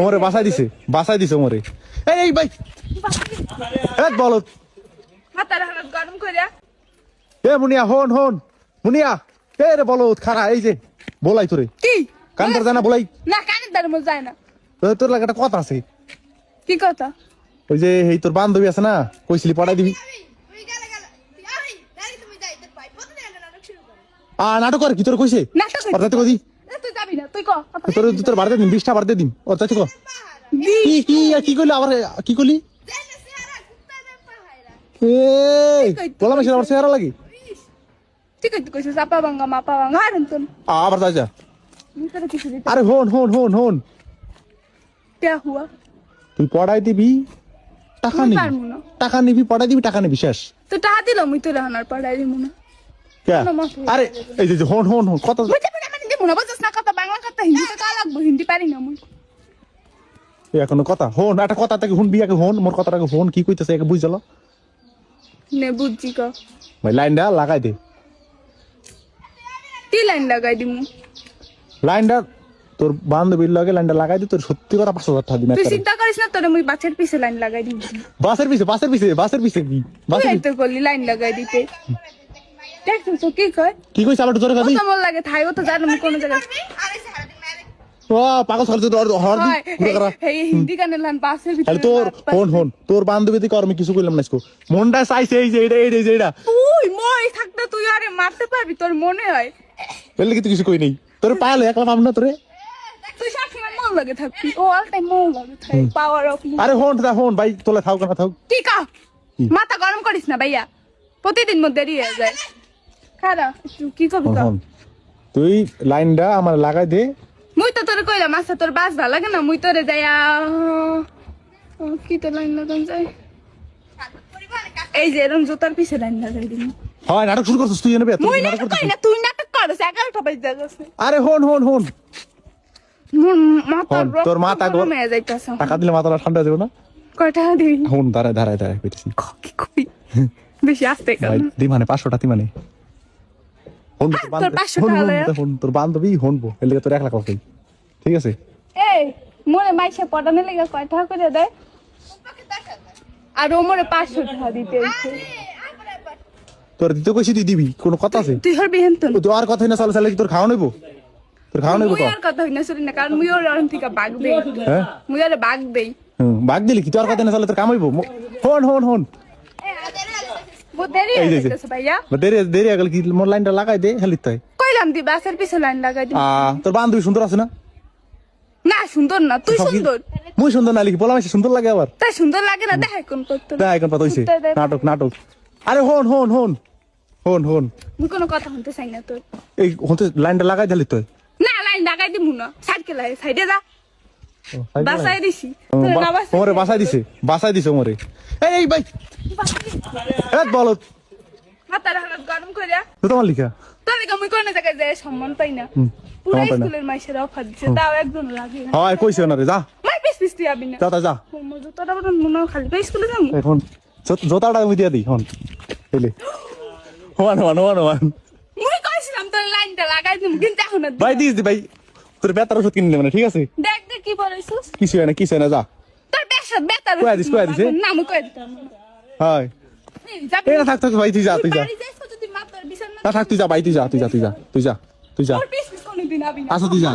ওমরে বাসায় দিছে ওমরে। এই ভাই এই বলত মাথার হালত গরম কইরা এ মুনিয়া হন মুনিয়া এ রে বলত খারা এই যে বলাই তোরে কি কান্দার জানা বলাই না কানের দ্বারা মন যায় না। তোর লাগে একটা কথা আছে। কি কথা? ওই যে এই তোর বান্ধবী আছে না কইছিলি পড়াই দিবি। নাটক করে কি তোর কইছে নাটক ওর যাইতে কদি তুই যাবি না তুই ক তোর বাড়িতে দিন 20টা বাড়িতে দিন ওর যাইতে ক কি কি কি কইলি আবার কি কইলি বলা মেশিন আমার চেহারা লাগি ঠিক আছে কইছিস আপা ভাঙ্গা মাপা ভাঙ্গা আর তুই আবার যা ভিতরে কিছু দিতে আরে হন क्या हुआ তুই পড়াই দিবি টাকা আমি নিবি পারবো না। টাকা নিবি পড়াই দিবি টাকা নিবি শেষ তো টাকা দিল মুই তো রাহানার পড়াই দিমু না কে না, মাফ হয়ে আরে এই যে হন কত মুই তো মানে দিমু না বুঝছ না কথা বাংলা কথা হিন্দি তো কা লাগবো হিন্দি পারি না মুই এখনো কথা হন একটা কথা থেকে হন বিয়াকে হন মোর কথাটাকে হন কি কইতেছে একে বুঝলো নে বুঝছি ক ভাই লাইনটা লাগাই দে কি লাইন লাগাই দিমু লাইনটা তোর বান্ধবীর লগে লাইনটা লাগাই দে তোর সত্যি কথা 5,000 টাকা দিন তুই চিন্তা করিস না তোরে মুই বাচ্চার পিছে লাইন লাগাই দিমু বাসের পিছে কি তুই এই তো করলি লাইন লাগাই দিতে দেখ তো কি কয় কি কইছ আবার তোর ও কাছে তো মন লাগে থাই ও তো জানো মুই কোন জায়গা ও পাগল সরতে তোর হর দি পুরো করা এই হিন্দি গানে লান বাসের ভিতরে তাহলে তোর হন তোর বান্ধবী দিকে আর আমি কিছু কইলাম না মনটা চাইছে এই যে এটা তুই মই থাকতে তুই আরে মারতে পারবি তোর মনে হয় বললে কি তুই কিছু কই নাই তোর পায়ালে একলা পাম না তোরে তুই সবসময় মন লাগে থাকবি ও অল টাইম মন লাগে থাকবি পাওয়ার অফ আরে হন ভাই তোলে থাও না থাও কি কা মাথা গরম করিস না ভাইয়া প্রতিদিন মধ্যে দেরি হয়ে যায় খারা তুই কি করবি কা হন তুই লাইনটা আমার লাগাই দে মুই তো তোরে কইলাম আচ্ছা তোর বাস ভালো লাগে না মুই তোরে যাইয়া কি তো লাইন লাগান যায় এই যে এরকম জুতার পিছে লাইন লাগাই দিবি হয় নাটক শুরু করছিস তুই এনে মুই নাটক কই না তুই নাটক করছ 11টা বাজে গেছে আরে হন মোর মাথা তোর মাথা গরম হয়ে যাইতাছে টাকা দিলে মাথাটা ঠান্ডা যাবে না কয়টা দিবি হন দাঁড়ায় পেতেছি কি কই বেশি আস্তে কর ভাই দি মানে 500 টাকা মানে হন তোর 500 টাকা লয়া। তোর বান্ধবী হনবো এর লিগে তোর 1 লাখ টাকা ঠিক আছে এই মোরে মাইসে পড়ানোর লাগা কয়টা করে দেয় আর ও মোরে 500 টাকা দিতে হইছে তোর দিতে কইছি তুই দিবি কোনো কথা আছে তুই হরবি হেনতন তুই আর কথা না চলে তোর খাওয়া নইবো মুই আর কথা হইনা শুনি না কারণ মুই ওর অরন থেকে বাগ দেই হ্যাঁ মুই আর বাগ দেই বাগ দিলি কি তোর কথা না চলে তোর কাম হইবো হন ও দেরি এই যে, হয়ে গেছে ভাইয়া দেরি আগল কি মোর লাইনটা লাগাই দে হেলিত তাই কইলাম দি বাসের পিছে লাইন লাগাই দি তোর বান্ধবী সুন্দর আছে না না সুন্দর না তুই সুন্দর মুই সুন্দর না লিখি বলা মাসে সুন্দর লাগে আবার তাই সুন্দর লাগে না দেখ কোন করতে দেখ এখন পাতা হইছে নাটক আরে হন মুই কোনো কথা শুনতে চাই না তোর এই হতে লাইনটা লাগাই দিলি তুই না লাইন লাগাই দিমু না সাইকেল সাইডে যা বাসায় দিছি তোর না বাসায় ওমরে বাসায় দিছে ওমরে এই ভাই এই বলত মাথার হালত গরম কইরা তো তোমার লিখা তোর লাগা মুই কোন জায়গায় যায় সম্মান পাই না পুরো সম্মান পাই না। স্কুলের মাইশের অফার দিছে তাও একজন লাগে না হয় কইছে না রে যা মাই পিস তুই আবি না যা জুতোটা বড় মনে হয় খালি পাই স্কুলে যাম এখন জোতাটা আমি দিয়া দিই হন এলে ওয়ান মুই কইছিলাম তোর লাইনটা লাগাই দিম কিন্তু এখন আর ভাই দিস দি ভাই তোর বেতার ওষুধ কিনে নেবে না ঠিক আছে দেখ দেখ কি বলাইছিস কিছু হয় না যা তোর বেশাত বেতার কই দিছে? না মুই কই দিতাম হয় যাবি এই না থাক ভাই তুই যা বাড়ি যাইছ যদি মাতার বিছানা না থাক তুই যা ভাই তুই যা তোর পিস কোন দিন আবি না আচ্ছা তুই যা